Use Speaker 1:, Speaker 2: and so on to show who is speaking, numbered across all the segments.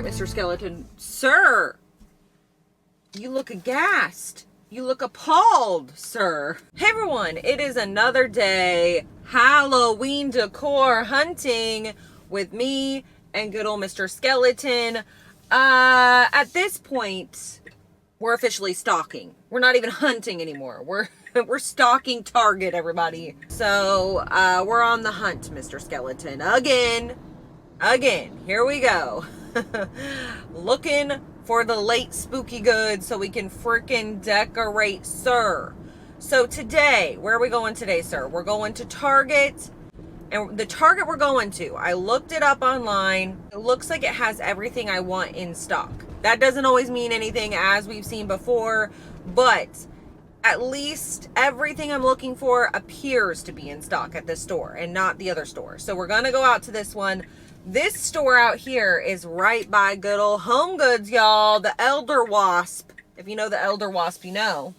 Speaker 1: right, Mr. Skeleton. Sir! You look aghast. You look appalled, sir. Hey everyone, it is another day Halloween decor hunting with me and good old Mr. Skeleton. At this point, we're officially stalking. We're not even hunting anymore. We're stalking Target, everybody. So, we're on the hunt, Mr. Skeleton. Again, here we go. Looking for the late spooky goods so we can freaking decorate, sir. So today, where are we going today, sir? We're going to Target. And the Target we're going to, I looked it up online. It looks like it has everything I want in stock. That doesn't always mean anything, as we've seen before, but at least everything I'm looking for appears to be in stock at this store and not the other store. So we're going to go out to this one. This store out here is right by good old HomeGoods, y'all. The Elder Wasp. If you know the Elder Wasp, you know.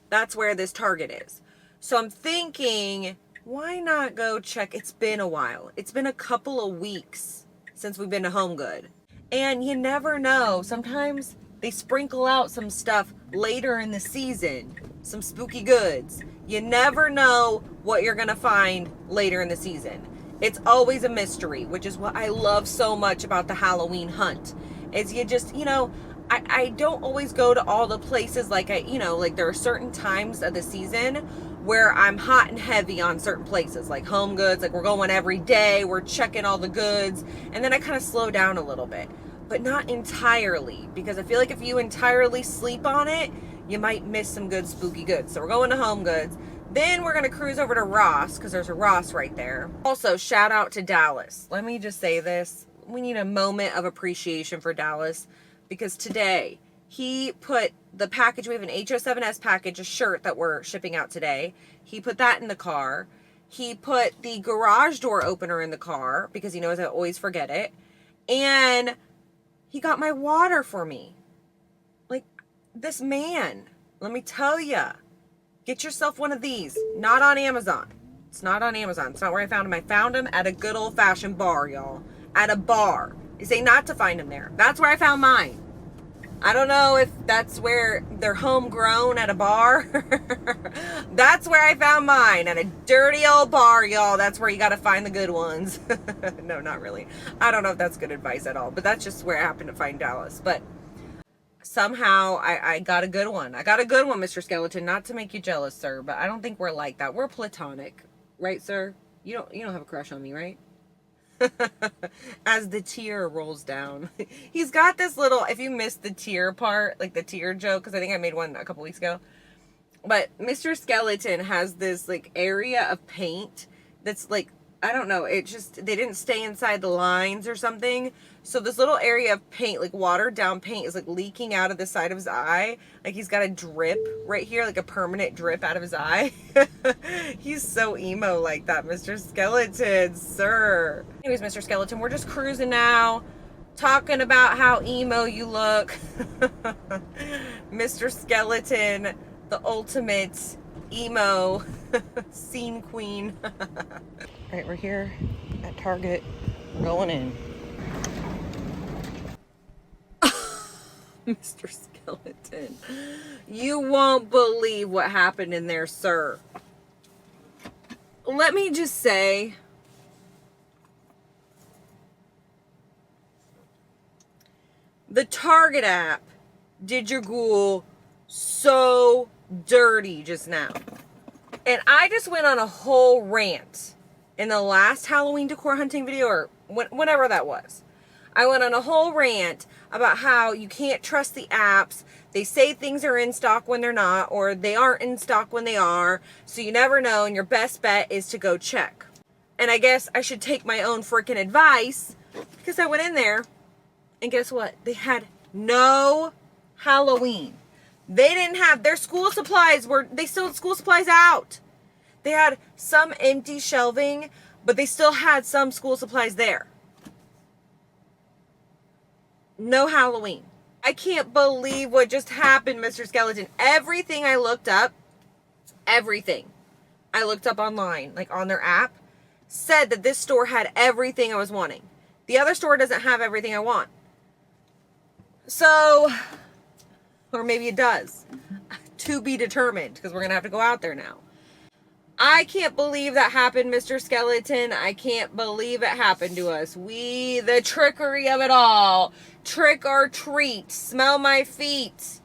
Speaker 1: That's where this Target is. So I'm thinking, why not go check? It's been a while. It's been a couple of weeks since we've been to HomeGood. And you never know. Sometimes they sprinkle out some stuff later in the season. Some spooky goods. You never know what you're going to find later in the season. It's always a mystery, which is what I love so much about the Halloween hunt. Is you just, you know, I don't always go to all the places like like there are certain times of the season where I'm hot and heavy on certain places, like HomeGoods, like we're going every day, we're checking all the goods, and then I kind of slow down a little bit, but not entirely, because I feel like if you entirely sleep on it, you might miss some good spooky goods. So we're going to HomeGoods. Then we're going to cruise over to Ross, because there's a Ross right there. Also, shout out to Dallas. Let me just say this. We need a moment of appreciation for Dallas, because today he put the package. We have an HO7S package, a shirt that we're shipping out today. He put that in the car. He put the garage door opener in the car, because he knows I always forget it. And he got my water for me. Like, this man, let me tell ya. Get yourself one of these. Not on Amazon. It's not on Amazon. It's not where I found him. I found him at a good old-fashioned bar, y'all. At a bar. They say not to find him there. That's where I found mine. I don't know if that's where they're homegrown, at a bar. That's where I found mine. At a dirty old bar, y'all. That's where you got to find the good ones. No, not really. I don't know if that's good advice at all. But that's just where I happened to find Dallas. But somehow I got a good one. I got a good one, Mr. Skeleton. Not to make you jealous, sir, but I don't think we're like that. We're platonic, right, sir? You don't have a crush on me, right? As the tear rolls down. He's got this little, if you missed the tear part, like the tear joke, because I think I made one a couple weeks ago. But Mr. Skeleton has this like area of paint that's like, I don't know, it just, they didn't stay inside the lines or something. So this little area of paint, like watered down paint, is like leaking out of the side of his eye. Like he's got a drip right here, like a permanent drip out of his eye. He's so emo like that, Mr. Skeleton, sir. Anyways, Mr. Skeleton, we're just cruising now, talking about how emo you look. Mr. Skeleton, the ultimate emo scene queen. All right, we're here at Target. We're going in. Mr. Skeleton, you won't believe what happened in there, sir. Let me just say, the Target app did your ghoul so dirty just now. And I just went on a whole rant in the last Halloween decor hunting video, or whenever that was. I went on a whole rant about how you can't trust the apps. They say things are in stock when they're not, or they aren't in stock when they are. So you never know, and your best bet is to go check. And I guess I should take my own freaking advice, because I went in there, and guess what? They had no Halloween. They didn't have, their school supplies they still had school supplies out. They had some empty shelving, but they still had some school supplies there. No Halloween. I can't believe what just happened, Mr. Skeleton. Everything I looked up, everything I looked up online, like on their app, said that this store had everything I was wanting. The other store doesn't have everything I want. So, or maybe it does. To be determined, because we're going to have to go out there now. I can't believe that happened, Mr. Skeleton. I can't believe it happened to us. The trickery of it all. Trick or treat. Smell my feet.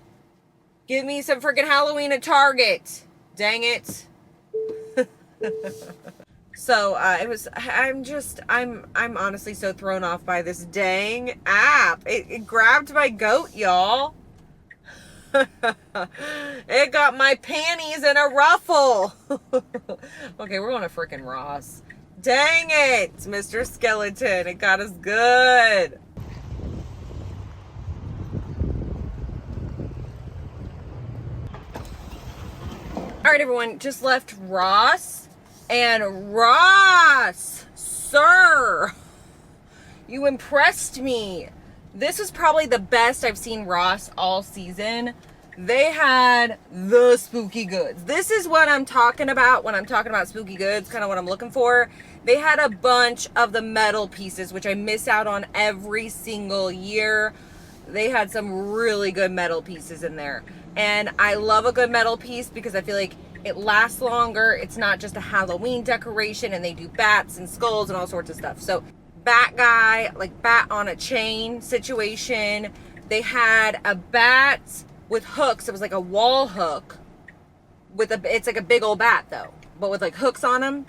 Speaker 1: Give me some freaking Halloween at Target. Dang it. So, I'm honestly so thrown off by this dang app. It grabbed my goat, y'all. It got my panties in a ruffle. Okay, we're going to freaking Ross. Dang it, Mr. Skeleton. It got us good. All right, everyone, just left Ross. And Ross, sir, you impressed me. This was probably the best I've seen Ross all season. They had the spooky goods. This is what I'm talking about when I'm talking about spooky goods, kind of what I'm looking for. They had a bunch of the metal pieces, which I miss out on every single year. They had some really good metal pieces in there. And I love a good metal piece because I feel like it lasts longer. It's not just a Halloween decoration, and they do bats and skulls and all sorts of stuff. So bat guy, like bat on a chain situation. They had a bat with hooks. It was like a wall hook it's like a big old bat though, but with like hooks on him.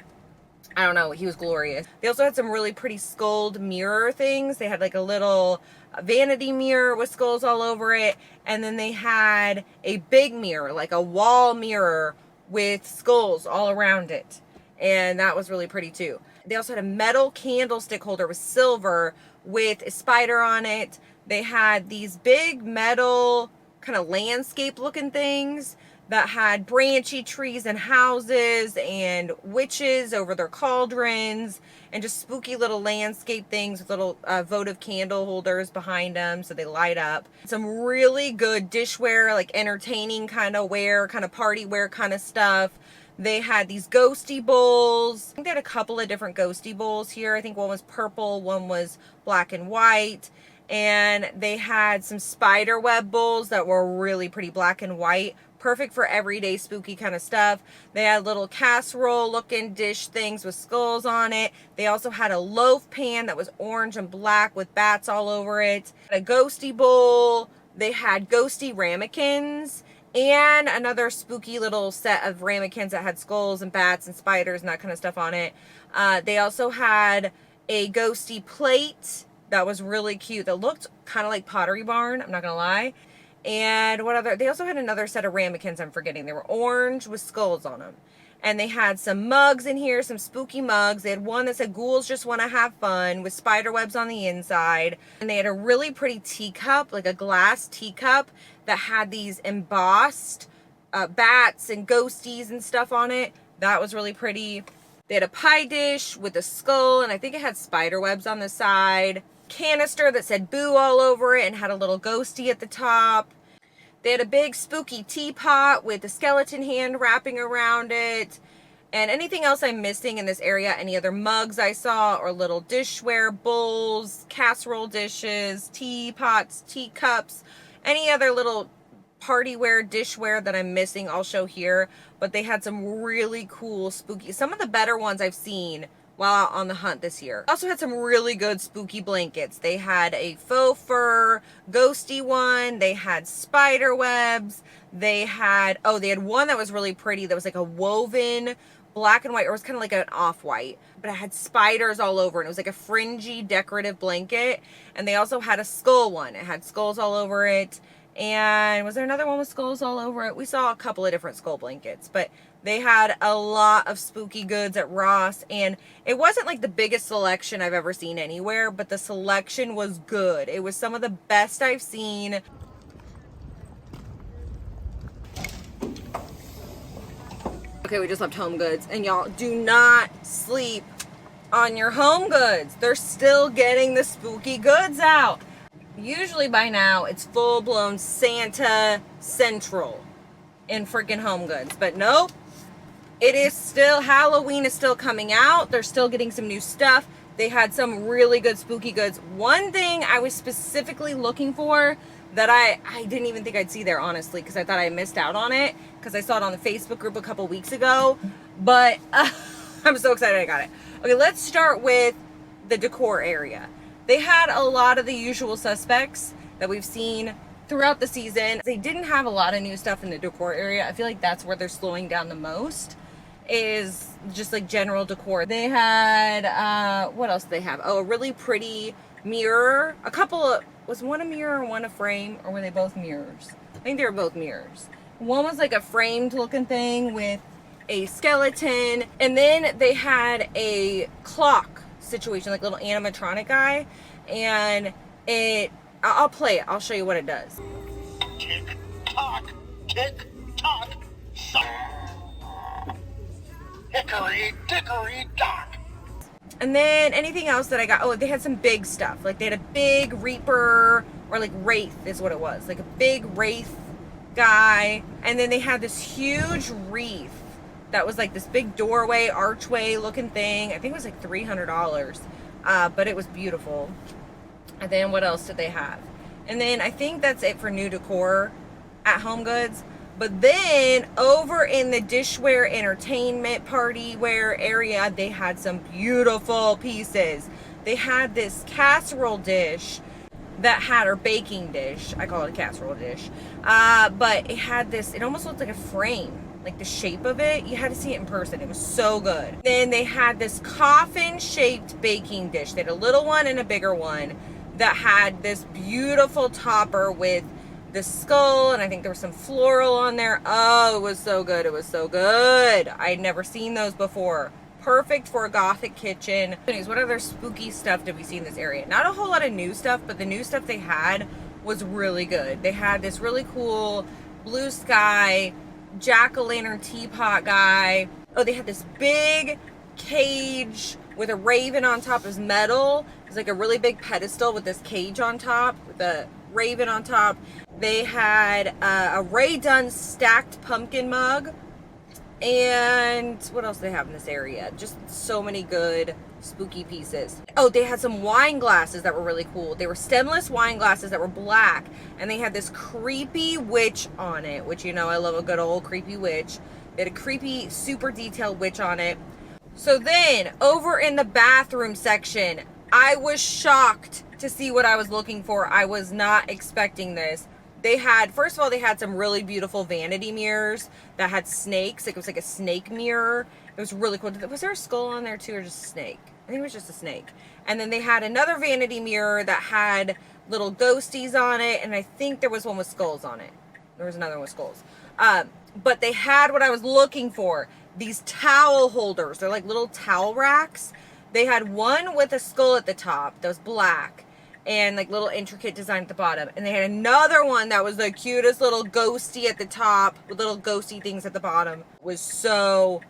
Speaker 1: I don't know. He was glorious. They also had some really pretty skulled mirror things. They had like a little vanity mirror with skulls all over it. And then they had a big mirror, like a wall mirror with skulls all around it. And that was really pretty too. They also had a metal candlestick holder with silver with a spider on it. They had these big metal kind of landscape looking things that had branchy trees and houses and witches over their cauldrons and just spooky little landscape things with little votive candle holders behind them so they light up. Some really good dishware, like entertaining kind of wear, kind of party wear kind of stuff. They had these ghosty bowls. I think they had a couple of different ghosty bowls here. I think one was purple, one was black and white. And they had some spider web bowls that were really pretty black and white. Perfect for everyday spooky kind of stuff. They had little casserole looking dish things with skulls on it. They also had a loaf pan that was orange and black with bats all over it. A ghosty bowl. They had ghosty ramekins. And another spooky little set of ramekins that had skulls and bats and spiders and that kind of stuff on it. They also had a ghosty plate that was really cute. That looked kind of like Pottery Barn, I'm not gonna lie. And they also had another set of ramekins I'm forgetting. They were orange with skulls on them. And they had some mugs in here, some spooky mugs. They had one that said ghouls just want to have fun with spider webs on the inside. And they had a really pretty teacup, like a glass teacup that had these embossed bats and ghosties and stuff on it. That was really pretty. They had a pie dish with a skull, and I think it had spider webs on the side. Canister that said boo all over it and had a little ghosty at the top. They had a big spooky teapot with a skeleton hand wrapping around it. And anything else I'm missing in this area, any other mugs I saw, or little dishware, bowls, casserole dishes, teapots, teacups, any other little partyware, dishware that I'm missing, I'll show here. But they had some really cool spooky, some of the better ones I've seen while out on the hunt this year. Also had some really good spooky blankets. They had a faux fur, ghosty one. They had spider webs. They had one that was really pretty that was like a woven black and white, or it was kind of like an off-white, but it had spiders all over, and it was like a fringy decorative blanket. And they also had a skull one. It had skulls all over it. And was there another one with skulls all over it? We saw a couple of different skull blankets, but they had a lot of spooky goods at Ross, and it wasn't like the biggest selection I've ever seen anywhere, but the selection was good. It was some of the best I've seen. Okay, we just left HomeGoods, and y'all, do not sleep on your HomeGoods. They're still getting the spooky goods out. Usually by now, it's full-blown Santa Central in freaking HomeGoods, but nope. It is still, Halloween is still coming out. They're still getting some new stuff. They had some really good spooky goods. One thing I was specifically looking for that I didn't even think I'd see there, honestly, because I thought I missed out on it because I saw it on the Facebook group a couple weeks ago. But I'm so excited I got it. Okay, let's start with the decor area. They had a lot of the usual suspects that we've seen throughout the season. They didn't have a lot of new stuff in the decor area. I feel like that's where they're slowing down the most, is just like general decor. They had, what else did they have? Oh, a really pretty mirror. A couple of, was one a mirror and one a frame, or were they both mirrors? I think they were both mirrors. One was like a framed looking thing with a skeleton, and then they had a clock situation, like little animatronic guy, and I'll play it. I'll show you what it does.
Speaker 2: Tick tock, hickory dickory dock.
Speaker 1: And then anything else that I got, oh, they had some big stuff. Like they had a big Reaper, or like Wraith is what it was. Like a big Wraith guy. And then they had this huge wreath that was like this big doorway, archway looking thing. I think it was like $300. But it was beautiful. And then what else did they have? And then I think that's it for new decor at HomeGoods. But then over in the dishware entertainment party wear area, they had some beautiful pieces. They had this casserole dish that had, or baking dish, I call it a casserole dish, but it had this, it almost looked like a frame, like the shape of it. You had to see it in person. It was so good. Then they had this coffin shaped baking dish. They had a little one and a bigger one that had this beautiful topper with the skull, and I think there was some floral on there. Oh, it was so good. It was so good. I'd never seen those before. Perfect for a gothic kitchen. Anyways, what other spooky stuff did we see in this area? Not a whole lot of new stuff, but the new stuff they had was really good. They had this really cool blue sky jack-o'-lantern teapot guy. Oh, they had this big cage with a raven on top. It was metal. It was like a really big pedestal with this cage on top with a raven on top. They had a Ray Dunn stacked pumpkin mug. And what else do they have in this area? Just so many good spooky pieces. Oh, they had some wine glasses that were really cool. They were stemless wine glasses that were black, and they had this creepy witch on it, which, you know, I love a good old creepy witch. They had a creepy, super detailed witch on it. So then, over in the bathroom section, I was shocked to see what I was looking for. I was not expecting this. They had, first of all, they had some really beautiful vanity mirrors that had snakes. Like it was like a snake mirror. It was really cool. Was there a skull on there too, or just a snake? I think it was just a snake. And then they had another vanity mirror that had little ghosties on it. And I think there was one with skulls on it. There was another one with skulls. But they had what I was looking for. These towel holders. They're like little towel racks. They had one with a skull at the top that was black, and like little intricate design at the bottom. And they had another one that was the cutest little ghosty at the top with little ghosty things at the bottom. It was so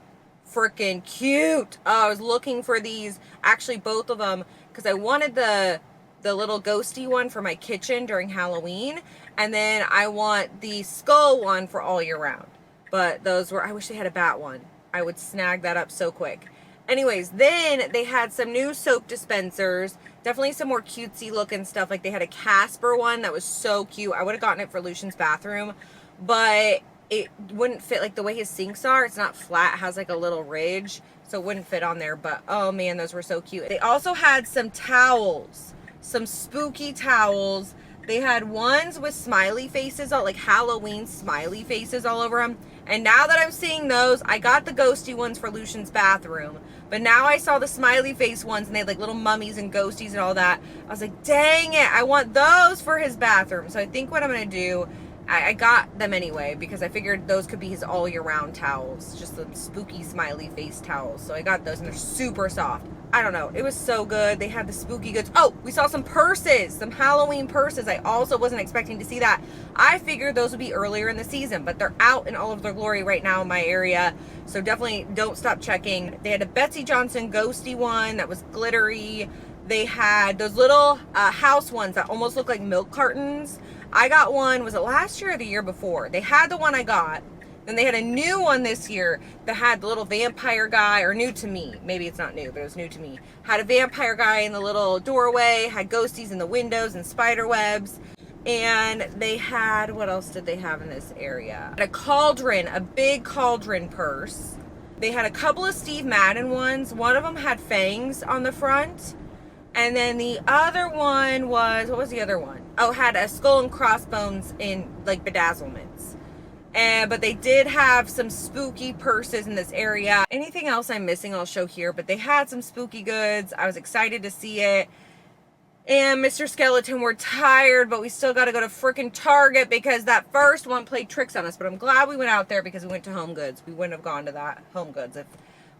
Speaker 1: freaking cute. Oh, I was looking for these, actually both of them, because I wanted the little ghosty one for my kitchen during Halloween, and then I want the skull one for all year round. But those were, I wish they had a bat one. I would snag that up so quick. Anyways, then they had some new soap dispensers. Definitely some more cutesy looking stuff. Like they had a Casper one that was so cute. I would have gotten it for Lucian's bathroom, but it wouldn't fit, like the way his sinks are. It's not flat. It has like a little ridge, so it wouldn't fit on there. But oh man, those were so cute. They also had some towels, some spooky towels. They had ones with smiley faces, like Halloween smiley faces all over them. And now that I'm seeing those, I got the ghosty ones for Lucian's bathroom. But now I saw the smiley face ones, and they had like little mummies and ghosties and all that. I was like, dang it, I want those for his bathroom. So I think what I'm going to do, I got them anyway, because I figured those could be his all year round towels. Just the spooky smiley face towels. So I got those, and they're super soft. I don't know. It was so good. They had the spooky goods. Oh, we saw some purses, some Halloween purses. I also wasn't expecting to see that. I figured those would be earlier in the season, but they're out in all of their glory right now in my area. So definitely don't stop checking. They had a Betsy Johnson ghosty one that was glittery. They had those little house ones that almost look like milk cartons. I got one, was it last year or the year before? They had the one I got. Then they had a new one this year that had the little vampire guy, or new to me. Maybe it's not new, but it was new to me. Had a vampire guy in the little doorway, had ghosties in the windows and spider webs. And they had, what else did they have in this area? A cauldron, a big cauldron purse. They had a couple of Steve Madden ones. One of them had fangs on the front. And then the other one was, what was the other one? Oh, had a skull and crossbones in like bedazzlements. But they did have some spooky purses in this area. Anything else I'm missing, I'll show here. But they had some spooky goods. I was excited to see it. And Mr. Skeleton, we're tired, but we still got to go to freaking Target because that first one played tricks on us. But I'm glad we went out there because we went to HomeGoods. We wouldn't have gone to that HomeGoods if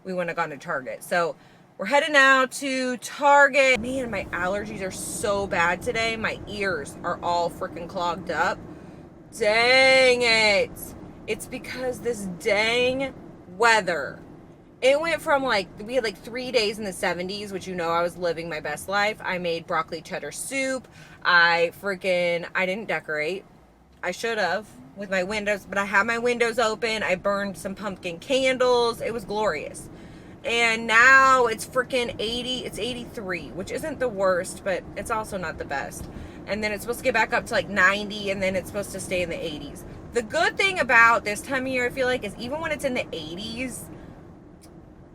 Speaker 1: we wouldn't have gone to Target. So we're heading now to Target. Man, my allergies are so bad today. My ears are all freaking clogged up. Dang it. It's because this dang weather. It went from like, we had like 3 days in the 70s, which you know I was living my best life. I made broccoli cheddar soup. I didn't decorate. I should have with my windows, but I had my windows open. I burned some pumpkin candles. It was glorious. And now it's freaking 80, it's 83, which isn't the worst, but it's also not the best. And then it's supposed to get back up to like 90, and then it's supposed to stay in the 80s. The good thing about this time of year, I feel like, is even when it's in the 80s,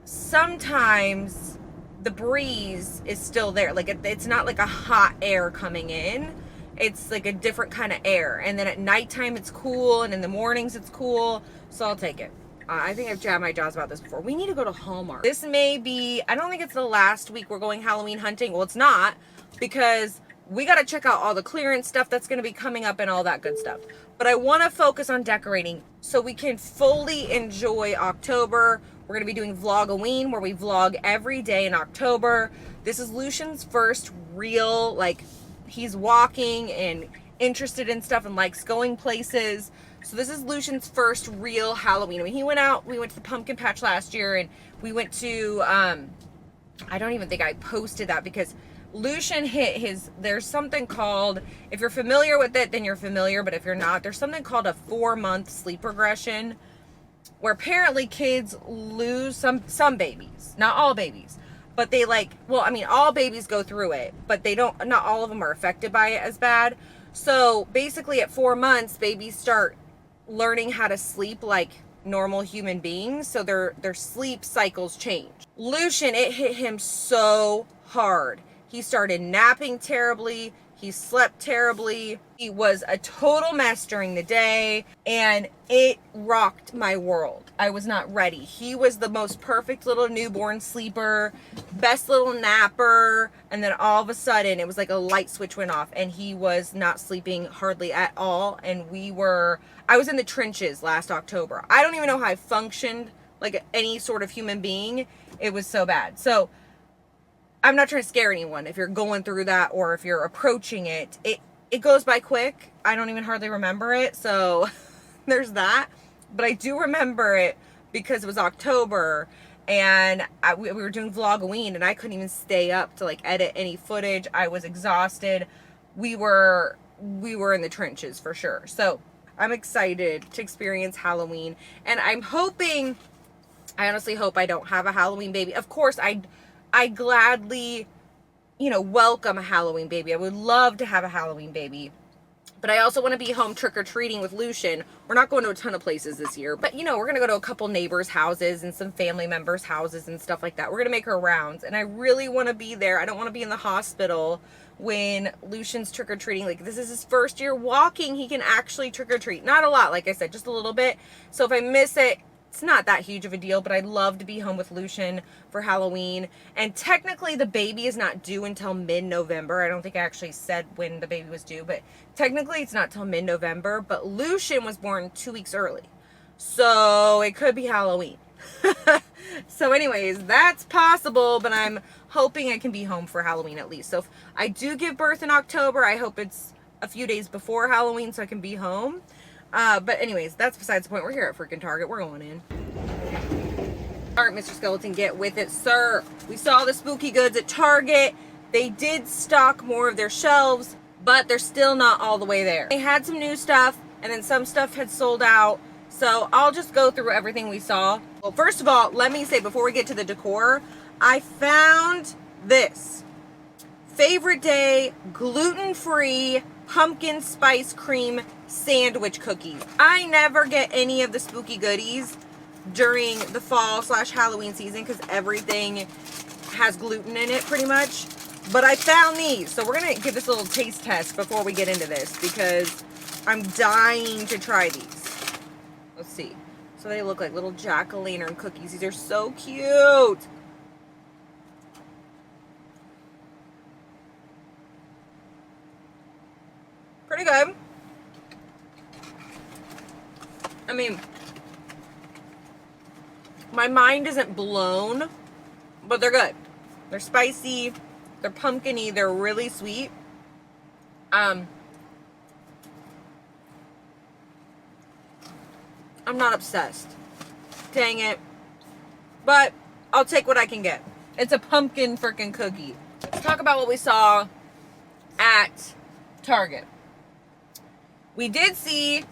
Speaker 1: sometimes the breeze is still there. Like it's not like a hot air coming in. It's like a different kind of air. And then at nighttime it's cool, and in the mornings it's cool. So I'll take it. I think I've jabbed my jaws about this before. We need to go to Hallmark. This may be, I don't think it's the last week we're going Halloween hunting. Well, it's not, because we got to check out all the clearance stuff that's going to be coming up and all that good stuff. But I want to focus on decorating so we can fully enjoy October. We're going to be doing Vlogoween, where we vlog every day in October. This is Lucian's first real, like, he's walking and interested in stuff and likes going places. So this is Lucian's first real Halloween. I mean, he went out, we went to the pumpkin patch last year, and we went to, I don't even think I posted that, because Lucian hit his, there's something called, if you're familiar with it, then you're familiar, but if you're not, there's something called a 4-month sleep regression, where apparently kids lose, some babies, not all babies, but they like, well, I mean, all babies go through it, but they don't, not all of them are affected by it as bad. So basically at 4 months, babies start learning how to sleep like normal human beings. So their sleep cycles change. Lucian, it hit him so hard. He started napping terribly. He slept terribly. He was a total mess during the day, and it rocked my world. I was not ready. He was the most perfect little newborn sleeper, best little napper, and then all of a sudden it was like a light switch went off, and he was not sleeping hardly at all. And I was in the trenches last October. I don't even know how I functioned like any sort of human being. It was so bad. So I'm not trying to scare anyone if you're going through that, or if you're approaching it. It goes by quick. I don't even hardly remember it. So there's that. But I do remember it because it was October, and we were doing Vlogoween, and I couldn't even stay up to like edit any footage. I was exhausted. We were in the trenches for sure. So I'm excited to experience Halloween, and I honestly hope I don't have a Halloween baby. Of course, I gladly, welcome a Halloween baby. I would love to have a Halloween baby. But I also want to be home trick-or-treating with Lucian. We're not going to a ton of places this year. But, we're going to go to a couple neighbors' houses and some family members' houses and stuff like that. We're going to make our rounds. And I really want to be there. I don't want to be in the hospital when Lucian's trick-or-treating. Like, this is his first year walking. He can actually trick-or-treat. Not a lot, like I said, just a little bit. So if I miss it, it's not that huge of a deal, but I'd love to be home with Lucian for Halloween. And technically the baby is not due until mid-November. I don't think I actually said when the baby was due, but technically it's not till mid-November. But Lucian was born 2 weeks early, so it could be Halloween. So anyways, that's possible, but I'm hoping I can be home for Halloween at least. So if I do give birth in October, I hope it's a few days before Halloween so I can be home. But anyways, that's besides the point. We're here at freaking Target. We're going in. All right, Mr. Skeleton, get with it, sir. We saw the spooky goods at Target. They did stock more of their shelves, but they're still not all the way there. They had some new stuff, and then some stuff had sold out. So I'll just go through everything we saw. Well, first of all, let me say before we get to the decor, I found this. Favorite Day gluten-free pumpkin spice cream sandwich cookies. I never get any of the spooky goodies during the fall / Halloween season because everything has gluten in it pretty much. But I found these. So we're going to give this a little taste test before we get into this because I'm dying to try these. Let's see. So they look like little jack-o'-lantern cookies. These are so cute. Pretty good. I mean, my mind isn't blown, but they're good. They're spicy, they're pumpkin-y, they're really sweet. I'm not obsessed. Dang it. But I'll take what I can get. It's a pumpkin freaking cookie. Let's talk about what we saw at Target. We did see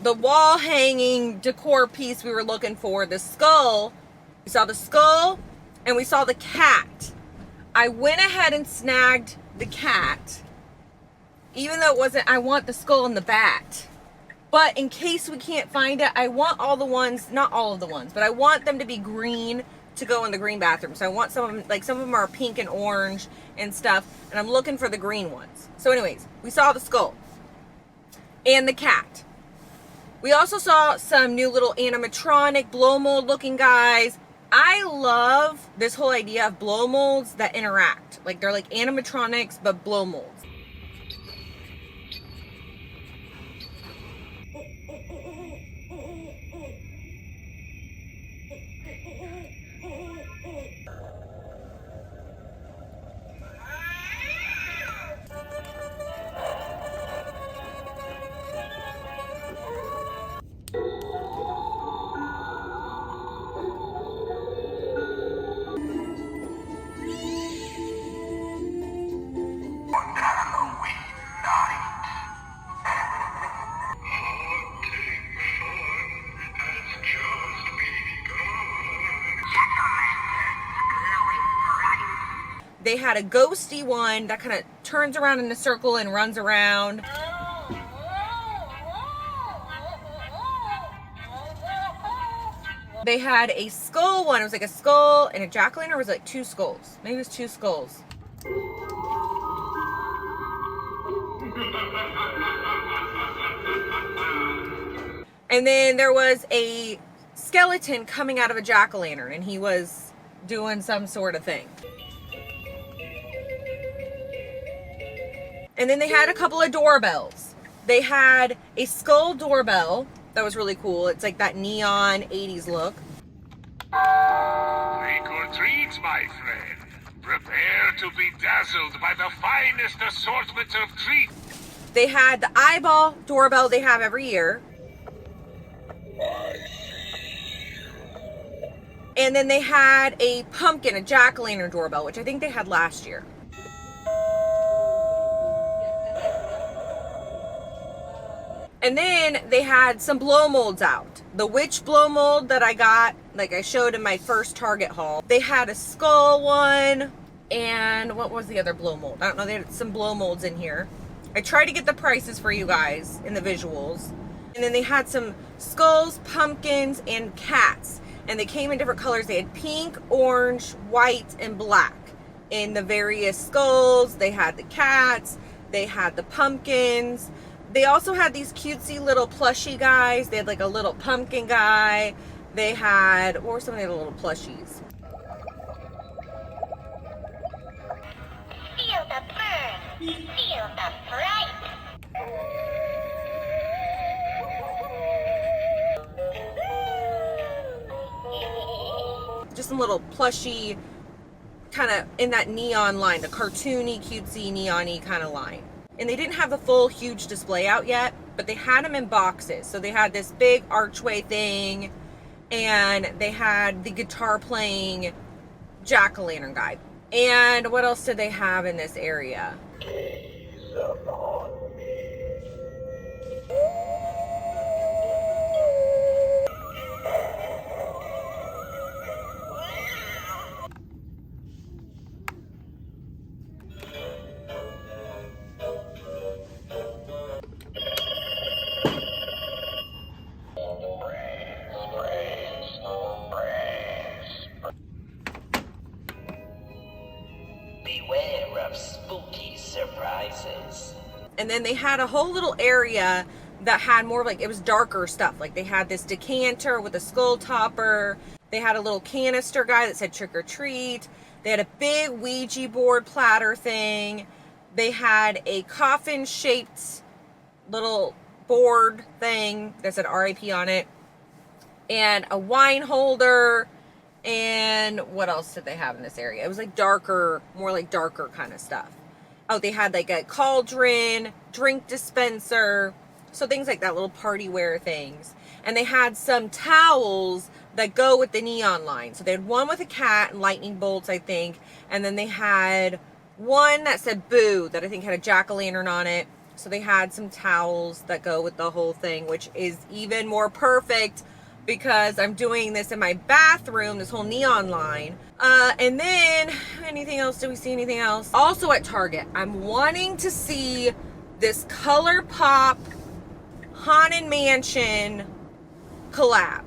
Speaker 1: the wall hanging decor piece we were looking for, the skull. We saw the skull and we saw the cat. I went ahead and snagged the cat, even though it wasn't, I want the skull and the bat. But in case we can't find it, I want all the ones, not all of the ones, but I want them to be green to go in the green bathroom. So I want some of them, like some of them are pink and orange and stuff, and I'm looking for the green ones. So anyways, we saw the skull and the cat. We also saw some new little animatronic blow mold looking guys. I love this whole idea of blow molds that interact. Like they're like animatronics, but blow molds. They had a ghosty one that kind of turns around in a circle and runs around. They had a skull one. It was like a skull and a jack-o'-lantern, or was it like two skulls? Maybe it was two skulls. And then there was a skeleton coming out of a jack-o'-lantern, and he was doing some sort of thing. And then they had a couple of doorbells. They had a skull doorbell that was really cool. It's like that neon 80s look.
Speaker 2: Trick or treat, my friend. Prepare to be dazzled by the finest assortment of treats.
Speaker 1: They had the eyeball doorbell they have every year. And then they had a pumpkin, a jack-o'-lantern doorbell, which I think they had last year. And then they had some blow molds out. The witch blow mold that I got, like I showed in my first Target haul. They had a skull one, and what was the other blow mold? I don't know, they had some blow molds in here. I tried to get the prices for you guys in the visuals. And then they had some skulls, pumpkins, and cats. And they came in different colors. They had pink, orange, white, and black. In the various skulls, they had the cats, they had the pumpkins. They also had these cutesy little plushie guys. They had like a little pumpkin guy. They had, what were some of the little plushies?
Speaker 3: Feel the burn. Feel the fright.
Speaker 1: Just some little plushy, kind of in that neon line, the cartoony, cutesy, neon-y kind of line. And they didn't have the full huge display out yet, but they had them in boxes. So they had this big archway thing, and they had the guitar playing jack-o'-lantern guy. And what else did they have in this area? then they had a whole little area that had more like, it was darker stuff. Like they had this decanter with a skull topper. They had a little canister guy that said trick or treat. They had a big Ouija board platter thing. They had a coffin shaped little board thing that said RIP on it. And a wine holder. And what else did they have in this area? It was like darker, more like darker kind of stuff. Oh, they had like a cauldron, drink dispenser. So things like that, little party wear things. And they had some towels that go with the neon line. So they had one with a cat and lightning bolts, I think. And then they had one that said boo, that I think had a jack-o'-lantern on it. So they had some towels that go with the whole thing, which is even more perfect because I'm doing this in my bathroom, this whole neon line. And then, anything else? Did we see anything else? Also at Target, I'm wanting to see this ColourPop Haunted Mansion collab.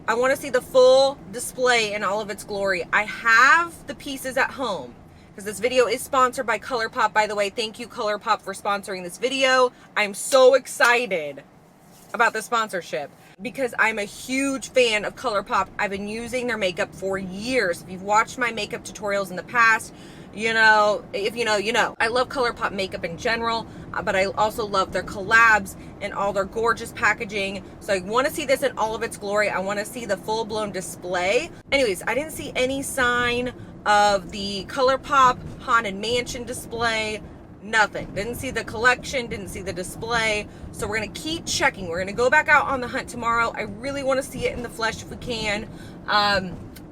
Speaker 1: I want to see the full display in all of its glory. I have the pieces at home because this video is sponsored by ColourPop, by the way. Thank you, ColourPop, for sponsoring this video. I'm so excited about the sponsorship because I'm a huge fan of ColourPop. I've been using their makeup for years. If you've watched my makeup tutorials in the past, you know, if you know, you know. I love ColourPop makeup in general, but I also love their collabs and all their gorgeous packaging. So I want to see this in all of its glory. I want to see the full-blown display. Anyways, I didn't see any sign of the ColourPop Haunted Mansion display. Nothing. Didn't see the collection, didn't see the display. So we're going to keep checking. We're going to go back out on the hunt tomorrow. I really want to see it in the flesh if we can.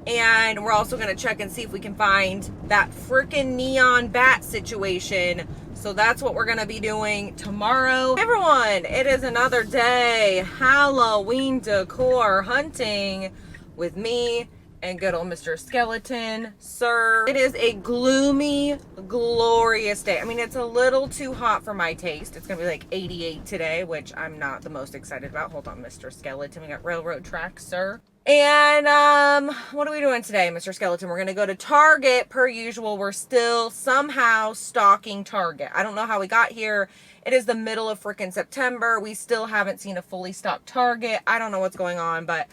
Speaker 1: And we're also going to check and see if we can find that freaking neon bat situation. So that's what we're going to be doing tomorrow. Hey everyone, it is another day. Halloween decor hunting with me and good old Mr. Skeleton, sir. It is a gloomy, glorious day. I mean, it's a little too hot for my taste. It's gonna be like 88 today, which I'm not the most excited about. Hold on, Mr. Skeleton. We got railroad tracks, sir. And what are we doing today, Mr. Skeleton? We're gonna go to Target per usual. We're still somehow stalking Target. I don't know how we got here. It is the middle of freaking September. We still haven't seen a fully stocked Target. I don't know what's going on, but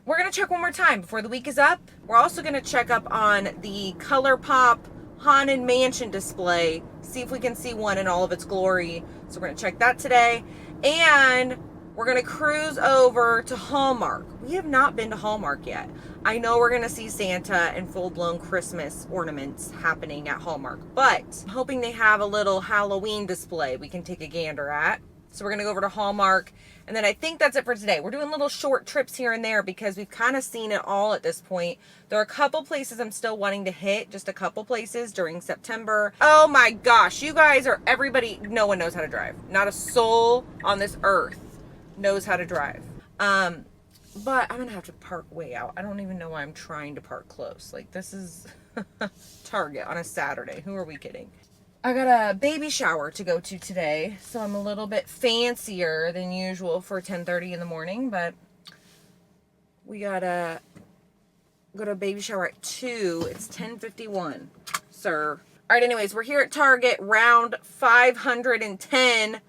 Speaker 1: we're going to check one more time before the week is up. We're also going to check up on the ColourPop Haunted Mansion display. See if we can see one in all of its glory. So we're going to check that today. And we're going to cruise over to Hallmark. We have not been to Hallmark yet. I know we're going to see Santa and full-blown Christmas ornaments happening at Hallmark. But I'm hoping they have a little Halloween display we can take a gander at. So we're going to go over to Hallmark. And then I think that's it for today. We're doing little short trips here and there because we've kind of seen it all at this point. There are a couple places I'm still wanting to hit. Just a couple places during September. Oh my gosh. You guys are everybody. No one knows how to drive. Not a soul on this earth knows how to drive. But I'm going to have to park way out. I don't even know why I'm trying to park close. Like this is Target on a Saturday. Who are we kidding? I got a baby shower to go to today, so I'm a little bit fancier than usual for 10:30 in the morning, but we gotta go to a baby shower at 2. It's 10:51, sir. All right, anyways, we're here at Target, round 510.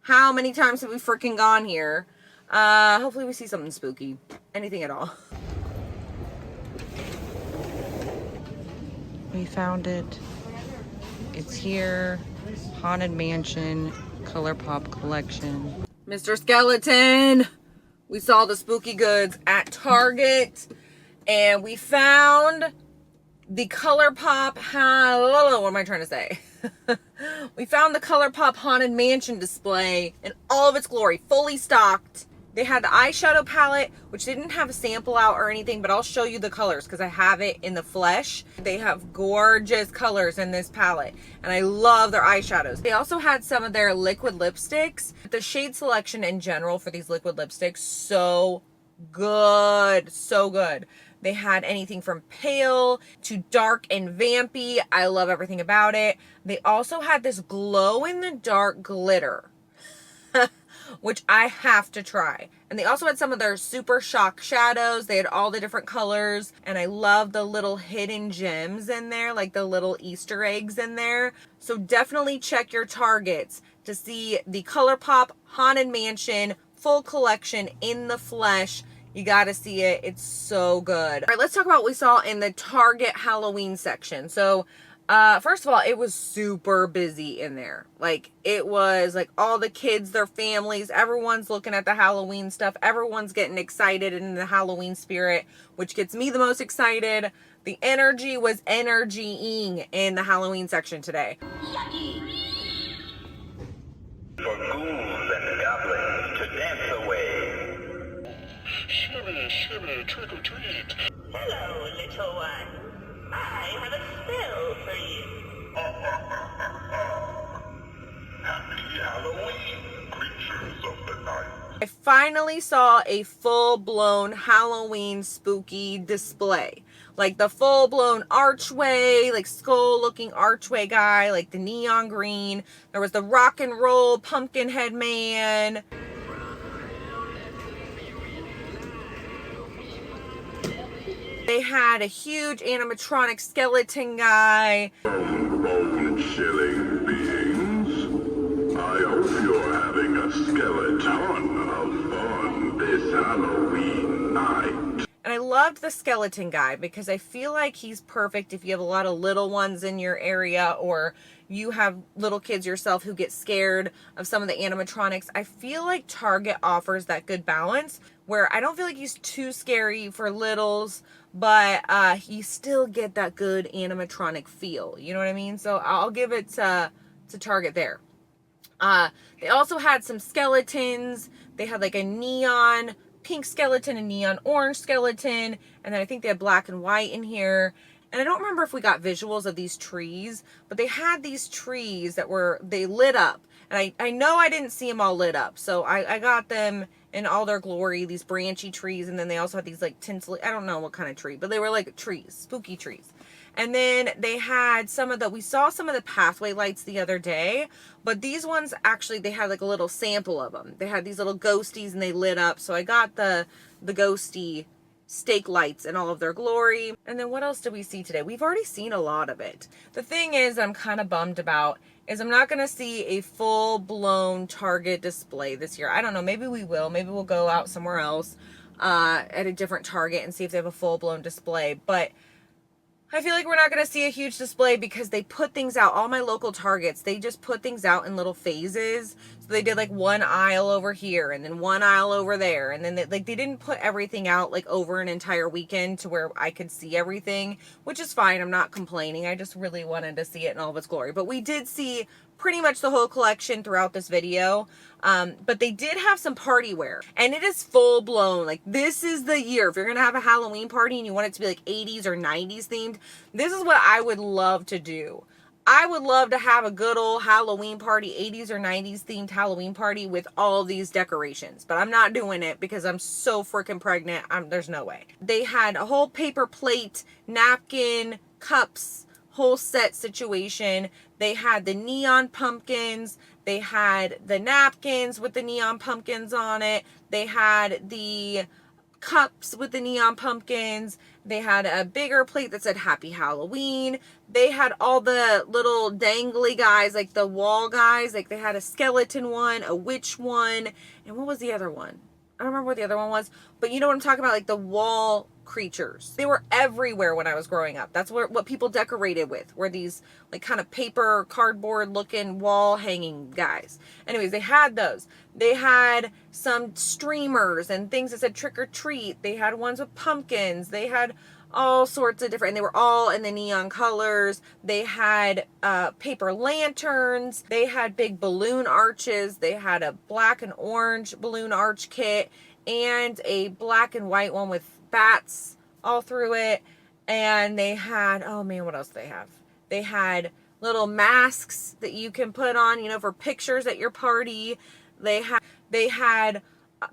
Speaker 1: How many times have we freaking gone here? Hopefully we see something spooky. Anything at all. We found it. It's here. Haunted Mansion ColourPop collection. Mr. Skeleton! We saw the spooky goods at Target. And we found the ColourPop... what am I trying to say? We found the ColourPop Haunted Mansion display in all of its glory. Fully stocked. They had the eyeshadow palette, which didn't have a sample out or anything, but I'll show you the colors because I have it in the flesh. They have gorgeous colors in this palette, and I love their eyeshadows. They also had some of their liquid lipsticks. The shade selection in general for these liquid lipsticks, so good, so good. They had anything from pale to dark and vampy. I love everything about it. They also had this glow-in-the-dark glitter. which I have to try. And they also had some of their super shock shadows. They had all the different colors, and I love the little hidden gems in there, like the little Easter eggs in there. So definitely check your Targets to see the ColourPop Haunted Mansion full collection in the flesh. You gotta see it. It's so good. All right, let's talk about what we saw in the Target Halloween section. So first of all, it was super busy in there. Like, it was like all the kids, their families, everyone's looking at the Halloween stuff. Everyone's getting excited in the Halloween spirit, which gets me the most excited. The energy was energying in the Halloween section today.
Speaker 4: For ghouls and goblins to dance away.
Speaker 2: Shimmy, shimmy, trick or treat.
Speaker 3: Hello, little one. I have a spell for you.
Speaker 4: Happy Halloween, creatures of the night.
Speaker 1: I finally saw a full-blown Halloween spooky display. Like the full-blown archway, like skull-looking archway guy, like the neon green. There was the rock and roll pumpkin head man. They had a huge animatronic skeleton guy.
Speaker 4: Bone-chilling beings. I hope you're having a skeleton of fun this Halloween night.
Speaker 1: And I loved the skeleton guy because I feel like he's perfect if you have a lot of little ones in your area, or you have little kids yourself who get scared of some of the animatronics. I feel like Target offers that good balance where I don't feel like he's too scary for littles, but you still get that good animatronic feel. You know what I mean? So I'll give it to Target there. They also had some skeletons. They had like a neon pink skeleton, a neon orange skeleton, and then I think they had black and white in here. And I don't remember if we got visuals of these trees, but they had these trees that they lit up. And I know I didn't see them all lit up, so I got them in all their glory, these branchy trees. And then they also had these like tinsel, I don't know what kind of tree, but they were like trees, spooky trees. And then they had we saw some of the pathway lights the other day, but these ones actually, they had like a little sample of them. They had these little ghosties and they lit up. So I got the ghosty stake lights in all of their glory. And then what else did we see today? We've already seen a lot of it. The thing is, I'm kind of bummed about is I'm not going to see a full-blown Target display this year. I don't know. Maybe we will. Maybe we'll go out somewhere else at a different Target and see if they have a full-blown display. But I feel like we're not going to see a huge display because they put things out. All my local Targets, they just put things out in little phases. So they did like one aisle over here and then one aisle over there. And then they didn't put everything out like over an entire weekend to where I could see everything, which is fine. I'm not complaining. I just really wanted to see it in all of its glory. But we did see pretty much the whole collection throughout this video. But they did have some party wear, and it is full blown. Like, this is the year. If you're going to have a Halloween party and you want it to be like 80s or 90s themed, this is what I would love to do. I would love to have a good old Halloween party, 80s or 90s themed Halloween party with all of these decorations. But I'm not doing it because I'm so freaking pregnant. There's no way. They had a whole paper plate, napkin, cups, whole set situation. They had the neon pumpkins. They had the napkins with the neon pumpkins on it. They had the cups with the neon pumpkins. They had a bigger plate that said Happy Halloween. They had all the little dangly guys, like the wall guys. Like, they had a skeleton one, a witch one, and what was the other one? I don't remember what the other one was, but you know what I'm talking about, like the wall creatures. They were everywhere when I was growing up. That's what people decorated with, were these like kind of paper, cardboard looking wall hanging guys. Anyways, they had those. They had some streamers and things that said trick or treat. They had ones with pumpkins. They had all sorts of different, and they were all in the neon colors. They had paper lanterns. They had big balloon arches. They had a black and orange balloon arch kit and a black and white one with bats all through it. And they had, oh man, what else do they have? They had little masks that you can put on, you know, for pictures at your party. They had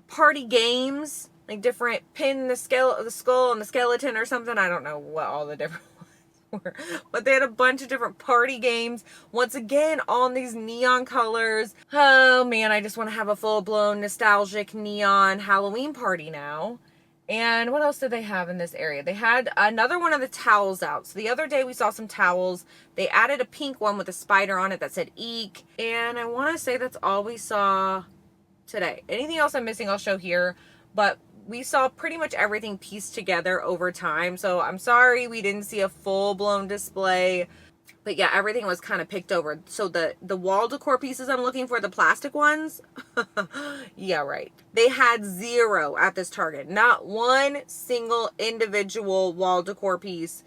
Speaker 1: party games, like different pin the skull and the skeleton or something. I don't know what all the different ones store. But they had a bunch of different party games. Once again, all in these neon colors. Oh man, I just want to have a full-blown nostalgic neon Halloween party now. And what else did they have in this area? They had another one of the towels out. So the other day we saw some towels. They added a pink one with a spider on it that said Eek. And I want to say that's all we saw today. Anything else I'm missing, I'll show here. But we saw pretty much everything pieced together over time. So I'm sorry we didn't see a full-blown display. But yeah, everything was kind of picked over. So the wall decor pieces I'm looking for, the plastic ones, yeah, right. They had 0 at this Target. Not one single individual wall decor piece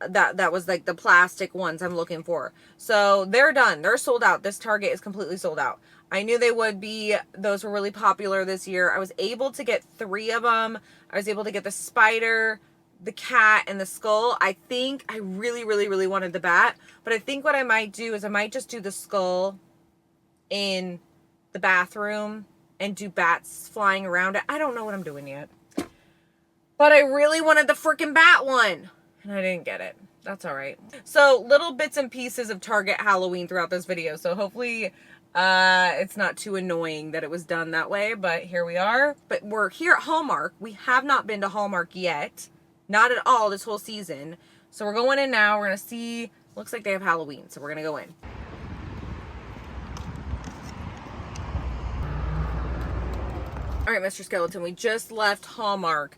Speaker 1: that was like the plastic ones I'm looking for. So they're done. They're sold out. This Target is completely sold out. I knew they would be. Those were really popular this year. I was able to get 3 of them. I was able to get the spider, the cat, and the skull. I think I really, really, really wanted the bat. But I think what I might do is I might just do the skull in the bathroom and do bats flying around it. I don't know what I'm doing yet. But I really wanted the freaking bat one. And I didn't get it. That's all right. So little bits and pieces of Target Halloween throughout this video. So hopefully it's not too annoying that it was done that way. But here we are. But we're here at Hallmark. We have not been to Hallmark yet. Not at all this whole season. So we're going in now. We're going to see. Looks like they have Halloween. So we're going to go in. All right, Mr. Skeleton. We just left Hallmark.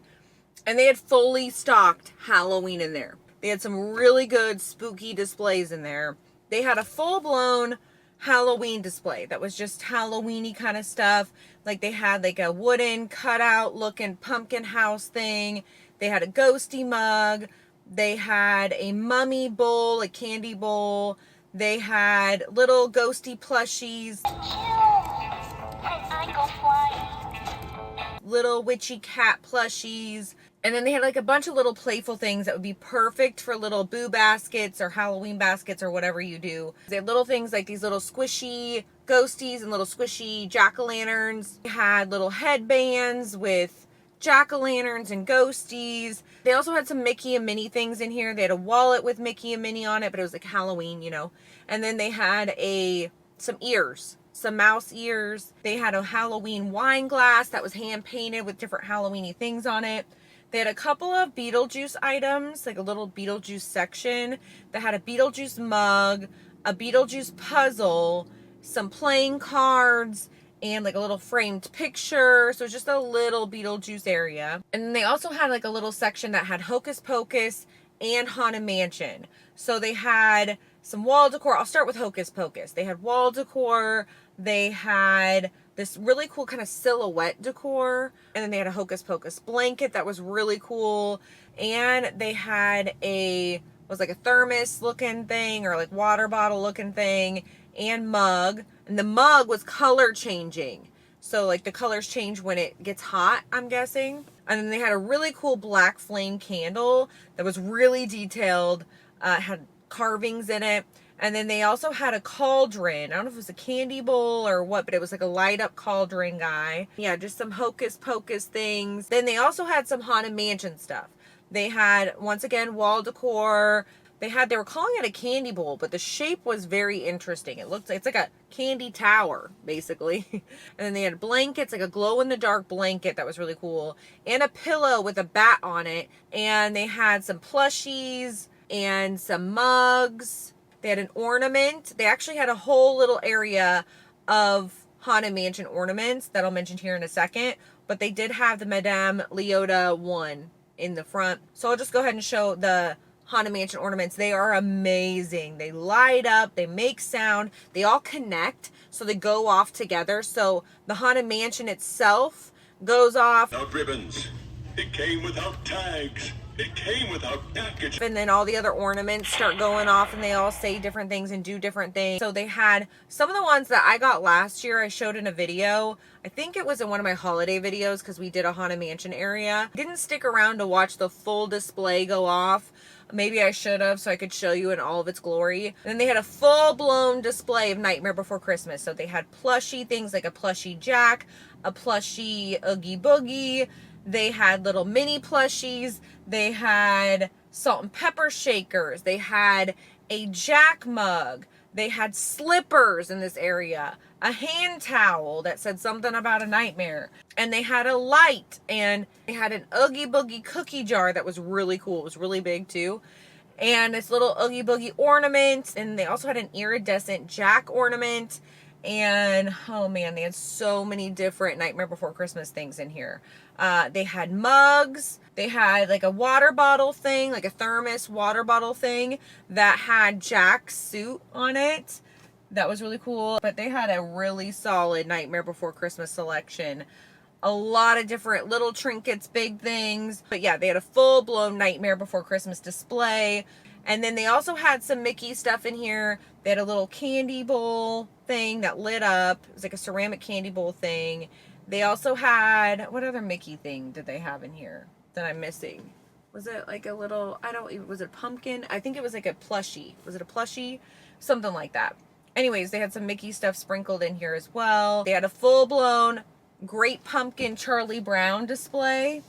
Speaker 1: And they had fully stocked Halloween in there. They had some really good spooky displays in there. They had a full-blown Halloween display that was just Halloween-y kind of stuff. Like they had like a wooden cutout looking pumpkin house thing. They had a ghosty mug. They had a mummy bowl, a candy bowl. They had little ghosty plushies. Little witchy cat plushies. And then they had like a bunch of little playful things that would be perfect for little boo baskets or Halloween baskets or whatever you do. They had little things like these little squishy ghosties and little squishy jack-o'-lanterns. They had little headbands with jack-o'-lanterns and ghosties. They also had some Mickey and Minnie things in here. They had a wallet with Mickey and Minnie on it, but it was like Halloween, you know. And then they had some ears. Some mouse ears. They had a Halloween wine glass that was hand painted with different Halloween-y things on it. They had a couple of Beetlejuice items, like a little Beetlejuice section that had a Beetlejuice mug, a Beetlejuice puzzle, some playing cards, and like a little framed picture. So just a little Beetlejuice area. And then they also had like a little section that had Hocus Pocus and Haunted Mansion. So they had some wall decor. I'll start with Hocus Pocus. They had wall decor. They had this really cool kind of silhouette decor. And then they had a Hocus Pocus blanket that was really cool. And they had was like a thermos looking thing or like water bottle looking thing and mug. And the mug was color changing. So like the colors change when it gets hot, I'm guessing. And then they had a really cool black flame candle that was really detailed. Had carvings in it. And then they also had a cauldron. I don't know if it was a candy bowl or what, but it was like a light up cauldron guy. Yeah, just some Hocus Pocus things. Then they also had some Haunted Mansion stuff. They had, once again, wall decor. They were calling it a candy bowl, but the shape was very interesting. It's like a candy tower, basically. And then they had blankets, like a glow in the dark blanket that was really cool. And a pillow with a bat on it. And they had some plushies and some mugs. They had an ornament. They actually had a whole little area of Haunted Mansion ornaments that I'll mention here in a second. But they did have the Madame Leota one in the front. So I'll just go ahead and show the Haunted Mansion ornaments. They are amazing. They light up. They make sound. They all connect. So they go off together. So the Haunted Mansion itself goes off.
Speaker 4: Without ribbons. It came without tags. It came without package.
Speaker 1: And then all the other ornaments start going off and they all say different things and do different things. So they had some of the ones that I got last year, I showed in a video. I think it was in one of my holiday videos because we did a Haunted Mansion area. I didn't stick around to watch the full display go off. Maybe I should have so I could show you in all of its glory. And then they had a full-blown display of Nightmare Before Christmas. So they had plushy things like a plushie Jack, a plushie Oogie Boogie. They had little mini plushies. They had salt and pepper shakers. They had a Jack mug. They had slippers in this area, a hand towel that said something about a nightmare, and they had a light, and they had an Oogie Boogie cookie jar that was really cool. It was really big too. And this little Oogie Boogie ornament, and they also had an iridescent Jack ornament. And oh man, they had so many different Nightmare Before Christmas things in here. They had mugs. They had like a water bottle thing, like a thermos water bottle thing that had Jack's suit on it. That was really cool. But they had a really solid Nightmare Before Christmas selection. A lot of different little trinkets, big things. But yeah, they had a full-blown Nightmare Before Christmas display. And then they also had some Mickey stuff in here. They had a little candy bowl thing that lit up. It was like a ceramic candy bowl thing. They also had, what other Mickey thing did they have in here that I'm missing? Was it like a little, was it a pumpkin? I think it was like a plushie. Was it a plushie? Something like that. Anyways, they had some Mickey stuff sprinkled in here as well. They had a full-blown Great Pumpkin Charlie Brown display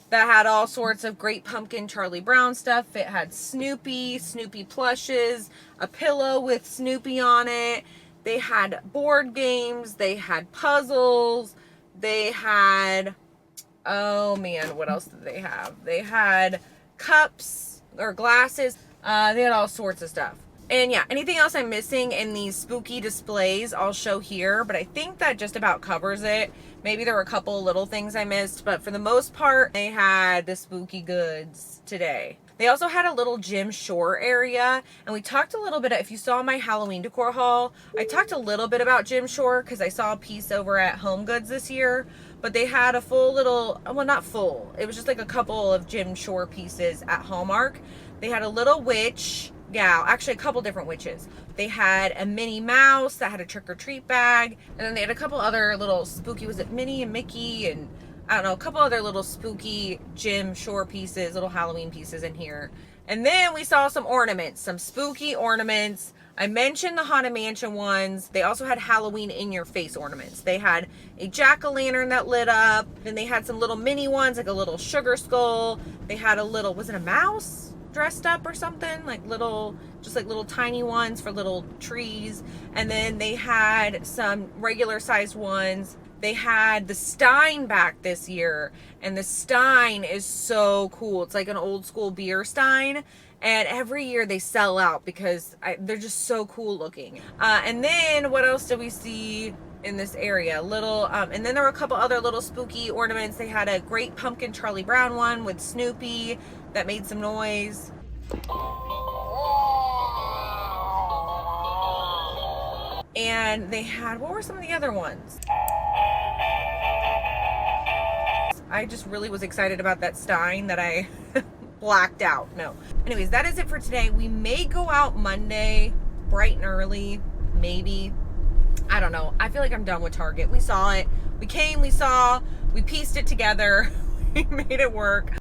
Speaker 1: that had all sorts of Great Pumpkin Charlie Brown stuff. It had Snoopy plushes, a pillow with Snoopy on it. They had board games. They had puzzles. They had, oh man, what else did they have? They had cups or glasses. They had all sorts of stuff. And yeah, anything else I'm missing in these spooky displays, I'll show here. But I think that just about covers it. Maybe there were a couple little things I missed. But for the most part, they had the spooky goods today. They also had a little Jim Shore area. And we talked a little bit, if you saw my Halloween decor haul, I talked a little bit about Jim Shore because I saw a piece over at HomeGoods this year. But they had a full little, well, not full. It was just like a couple of Jim Shore pieces at Hallmark. They had a little witch gal, actually a couple different witches. They had a Minnie Mouse that had a trick-or-treat bag, and then they had a couple other little spooky, was it Minnie and Mickey, and I don't know, a couple other little spooky Jim Shore pieces, little Halloween pieces in here. And then we saw some ornaments, some spooky ornaments. I mentioned the Haunted Mansion ones. They also had Halloween in-your-face ornaments. They had a jack-o'-lantern that lit up. Then they had some little mini ones, like a little sugar skull. They had a little, was it a mouse dressed up or something? Like little, just like little tiny ones for little trees. And then they had some regular-sized ones. They had the Stein back this year. And the Stein is so cool. It's like an old-school beer Stein. And every year they sell out because they're just so cool looking. And then what else did we see in this area? And then there were a couple other little spooky ornaments. They had a Great Pumpkin Charlie Brown one with Snoopy that made some noise. And they had, what were some of the other ones? I just really was excited about that Stein that I blacked out. No. Anyways, that is it for today. We may go out Monday bright and early. Maybe. I don't know. I feel like I'm done with Target. We saw it. We came, we saw, we pieced it together. We made it work.